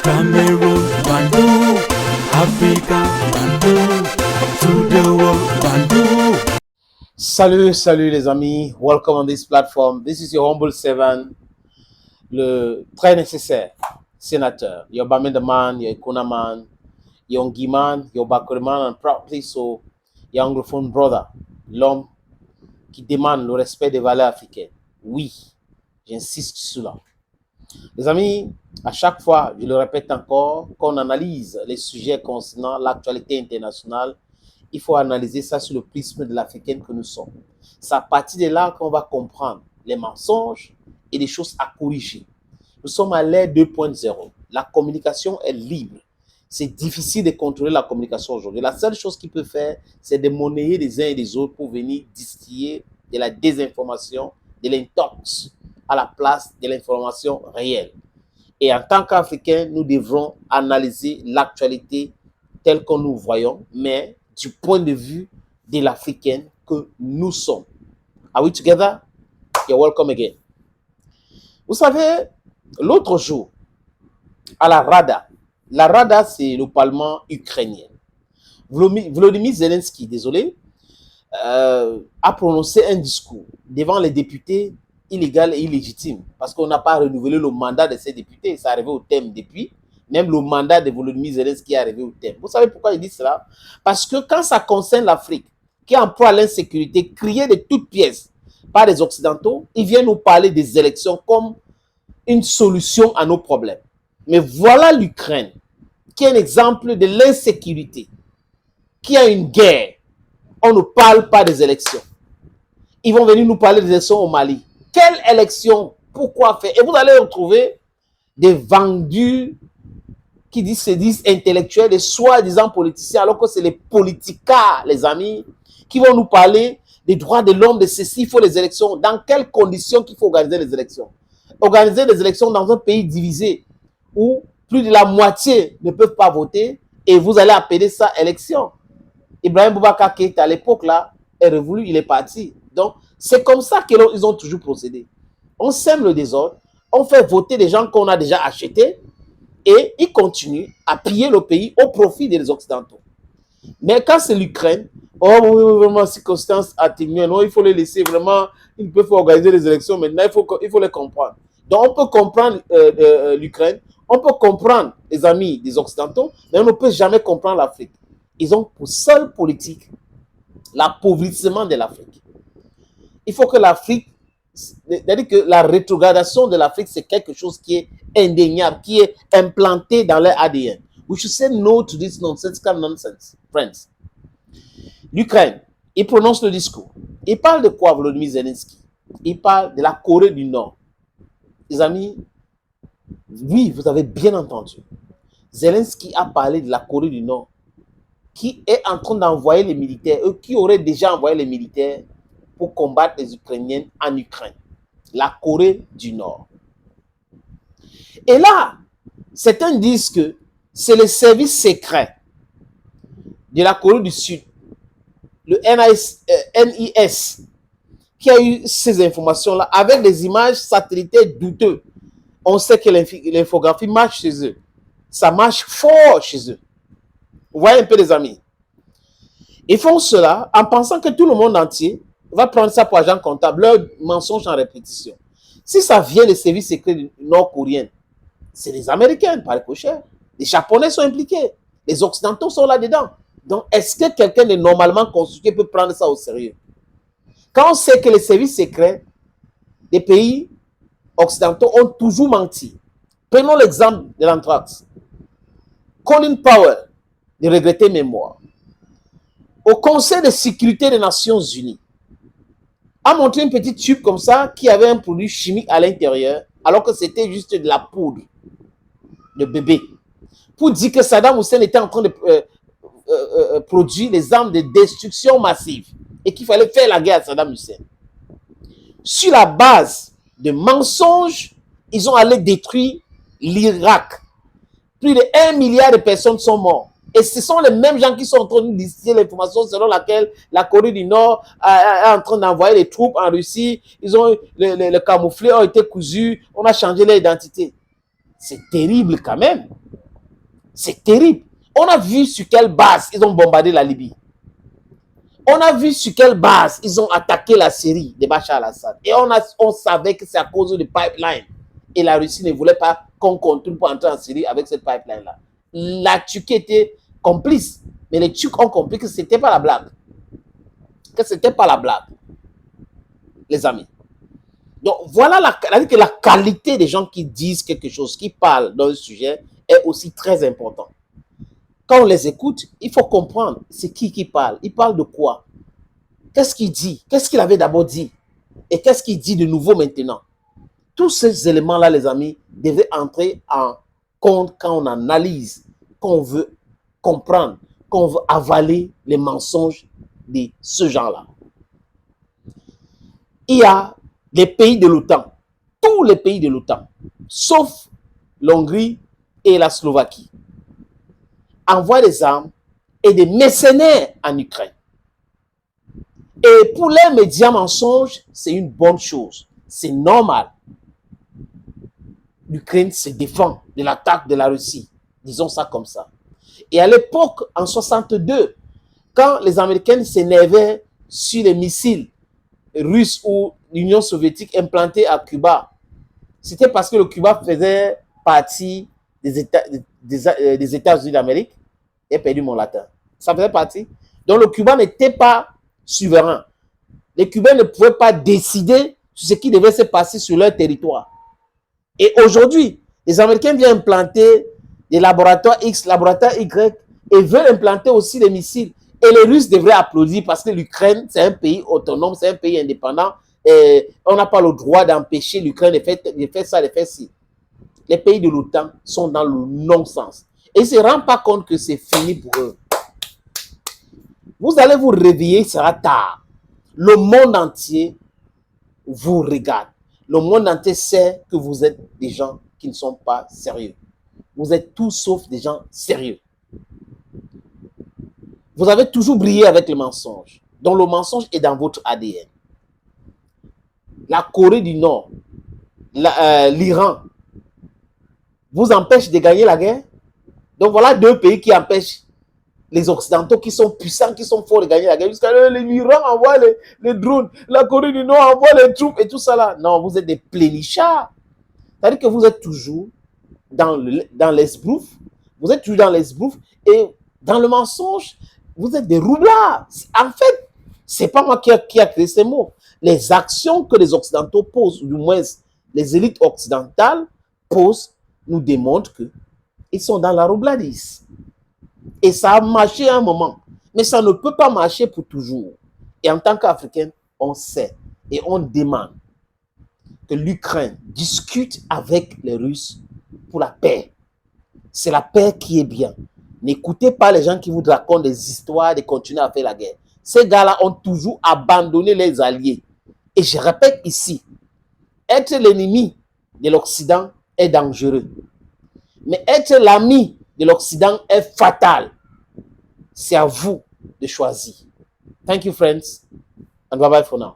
Cameroon, Bandung, Africa, Bandung, to the world, Bandung. Salut les amis, welcome on this platform. This is your humble servant, le très nécessaire sénateur. Your Bamenda man, your Ikuna man, your Ngi man, your Bakure man, and proudly so, your anglophone brother, l'homme qui demande le respect des valeurs africaines. Oui, j'insiste sur cela. Les amis, à chaque fois, je le répète encore, qu'on analyse les sujets concernant l'actualité internationale, il faut analyser ça sur le prisme de l'Africaine que nous sommes. C'est à partir de là qu'on va comprendre les mensonges et les choses à corriger. Nous sommes à l'ère 2.0. La communication est libre. C'est difficile de contrôler la communication aujourd'hui. La seule chose qu'il peut faire, c'est de monnayer les uns et les autres pour venir distiller de la désinformation, de l'intox, à la place de l'information réelle. Et en tant qu'Africains, nous devrons analyser l'actualité telle que nous voyons, mais du point de vue de l'Africaine que nous sommes. Are we together? You're welcome again. Vous savez, l'autre jour, à la Rada, c'est le Parlement ukrainien. Volodymyr Zelensky, désolé, a prononcé un discours devant les députés illégaux et illégitimes, parce qu'on n'a pas renouvelé le mandat de ces députés. Ça est arrivé au thème depuis. Même le mandat de Volodymyr Zelensky est arrivé au thème. Vous savez pourquoi il dit cela? Parce que quand ça concerne l'Afrique, qui emploie l'insécurité créée de toutes pièces par les Occidentaux, ils viennent nous parler des élections comme une solution à nos problèmes. Mais voilà l'Ukraine, qui est un exemple de l'insécurité, qui a une guerre. On ne parle pas des élections. Ils vont venir nous parler des élections au Mali. Quelle élection? Pourquoi faire? Et vous allez retrouver des vendus qui se disent intellectuels, des soi-disant politiciens, alors que c'est les politicas, les amis, qui vont nous parler des droits de l'homme, de ceci, il faut les élections. Dans quelles conditions qu'il faut organiser les élections? Organiser des élections dans un pays divisé, où plus de la moitié ne peuvent pas voter, et vous allez appeler ça élection. Ibrahim Boubacar Keïta, à l'époque, là, est révolu, il est parti. Donc, c'est comme ça qu'ils ont toujours procédé. On sème le désordre, on fait voter des gens qu'on a déjà achetés, et ils continuent à piller le pays au profit des Occidentaux. Mais quand c'est l'Ukraine, oh oui, vraiment, circonstances atténuées, non, il faut les laisser vraiment, ils peuvent organiser les élections maintenant, il faut les comprendre. Donc, on peut comprendre l'Ukraine, on peut comprendre les amis des Occidentaux, mais on ne peut jamais comprendre l'Afrique. Ils ont pour seule politique l'appauvrissement de l'Afrique. Il faut que l'Afrique, c'est-à-dire que la rétrogradation de l'Afrique, c'est quelque chose qui est indéniable, qui est implanté dans leur ADN. We should say no to this nonsensical nonsense, friends. L'Ukraine, il prononce le discours. Il parle de quoi, Volodymyr Zelensky? Il parle de la Corée du Nord. Les amis, oui, vous avez bien entendu. Zelensky a parlé de la Corée du Nord, qui est en train d'envoyer les militaires, eux qui auraient déjà envoyé les militaires pour combattre les Ukrainiens en Ukraine. La Corée du Nord. Et là, certains disent que c'est le service secret de la Corée du Sud, le NIS, qui a eu ces informations-là avec des images satellitaires douteuses. On sait que l'infographie marche chez eux. Ça marche fort chez eux. Vous voyez un peu, les amis. Ils font cela en pensant que tout le monde entier va prendre ça pour agent comptable, leur mensonge en répétition. Si ça vient des services secrets nord-coréens, c'est les Américains, par ricochet. Les Japonais sont impliqués. Les Occidentaux sont là-dedans. Donc, est-ce que quelqu'un de normalement constitué peut prendre ça au sérieux? Quand on sait que les services secrets des pays occidentaux ont toujours menti. Prenons l'exemple de l'anthrax. Colin Powell, de regretter mémoire, au Conseil de sécurité des Nations Unies, a montré une petite tube comme ça qui avait un produit chimique à l'intérieur, alors que c'était juste de la poudre de bébé. Pour dire que Saddam Hussein était en train de produire des armes de destruction massive et qu'il fallait faire la guerre à Saddam Hussein. Sur la base de mensonges, ils ont allé détruire l'Irak. Plus de 1 milliard de personnes sont mortes. Et ce sont les mêmes gens qui sont en train de distiller l'information selon laquelle la Corée du Nord est en train d'envoyer les troupes en Russie. Ils ont, les camouflés ont été cousus. On a changé leur identité. C'est terrible quand même. C'est terrible. On a vu sur quelle base ils ont bombardé la Libye. On a vu sur quelle base ils ont attaqué la Syrie de Bachar al-Assad. Et on savait que c'est à cause de pipeline. Et la Russie ne voulait pas qu'on continue pour entrer en Syrie avec cette pipeline-là. La Turquie était complice. Mais les Turcs ont compris que ce n'était pas la blague. Que ce n'était pas la blague. Les amis. Donc voilà la qualité des gens qui disent quelque chose, qui parlent dans un sujet est aussi très important. Quand on les écoute, il faut comprendre c'est qui parle. Il parle de quoi? Qu'est-ce qu'il dit? Qu'est-ce qu'il avait d'abord dit? Et qu'est-ce qu'il dit de nouveau maintenant? Tous ces éléments-là, les amis, devaient entrer en compte quand on analyse, quand on veut comprendre, quand on veut avaler les mensonges de ce genre-là. Il y a les pays de l'OTAN, tous les pays de l'OTAN, sauf l'Hongrie et la Slovaquie, envoient des armes et des mercenaires en Ukraine. Et pour les médias mensonges, c'est une bonne chose. C'est normal. L'Ukraine se défend de l'attaque de la Russie. Disons ça comme ça. Et à l'époque, en 1962, quand les Américains s'énervaient sur les missiles russes ou l'Union soviétique implantée à Cuba, c'était parce que le Cuba faisait partie des États-Unis d'Amérique. J'ai perdu mon latin. Ça faisait partie. Donc le Cuba n'était pas souverain. Les Cubains ne pouvaient pas décider sur ce qui devait se passer sur leur territoire. Et aujourd'hui, les Américains viennent implanter des laboratoires X, laboratoires Y, et veulent implanter aussi des missiles. Et les Russes devraient applaudir parce que l'Ukraine, c'est un pays autonome, c'est un pays indépendant. Et on n'a pas le droit d'empêcher l'Ukraine de faire ça, de faire ci. Les pays de l'OTAN sont dans le non-sens. Et ils ne se rendent pas compte que c'est fini pour eux. Vous allez vous réveiller, il sera tard. Le monde entier vous regarde. Le monde entier sait que vous êtes des gens qui ne sont pas sérieux. Vous êtes tous sauf des gens sérieux. Vous avez toujours brillé avec le mensonge. Donc le mensonge est dans votre ADN. La Corée du Nord, l'Iran, vous empêche de gagner la guerre. Donc voilà deux pays qui empêchent les Occidentaux qui sont puissants, qui sont forts de gagner la guerre. Jusqu'à l'Iran envoie les drones, la Corée du Nord envoie les troupes et tout ça là. Non, vous êtes des plénichards. C'est-à-dire que vous êtes toujours dans l'esbrouf. Vous êtes toujours dans l'esbrouf et dans le mensonge, vous êtes des roublards. En fait, c'est pas moi qui a créé ces mots. Les actions que les Occidentaux posent, ou du moins les élites occidentales posent, nous démontrent qu'ils sont dans la roubladise. Et ça a marché à un moment. Mais ça ne peut pas marcher pour toujours. Et en tant qu'Africains, on sait et on demande que l'Ukraine discute avec les Russes pour la paix. C'est la paix qui est bien. N'écoutez pas les gens qui vous racontent des histoires de continuer à faire la guerre. Ces gars-là ont toujours abandonné les alliés. Et je répète ici, être l'ennemi de l'Occident est dangereux. Mais être l'ami de l'Occident est fatal. C'est à vous de choisir. Thank you, friends, and bye-bye for now.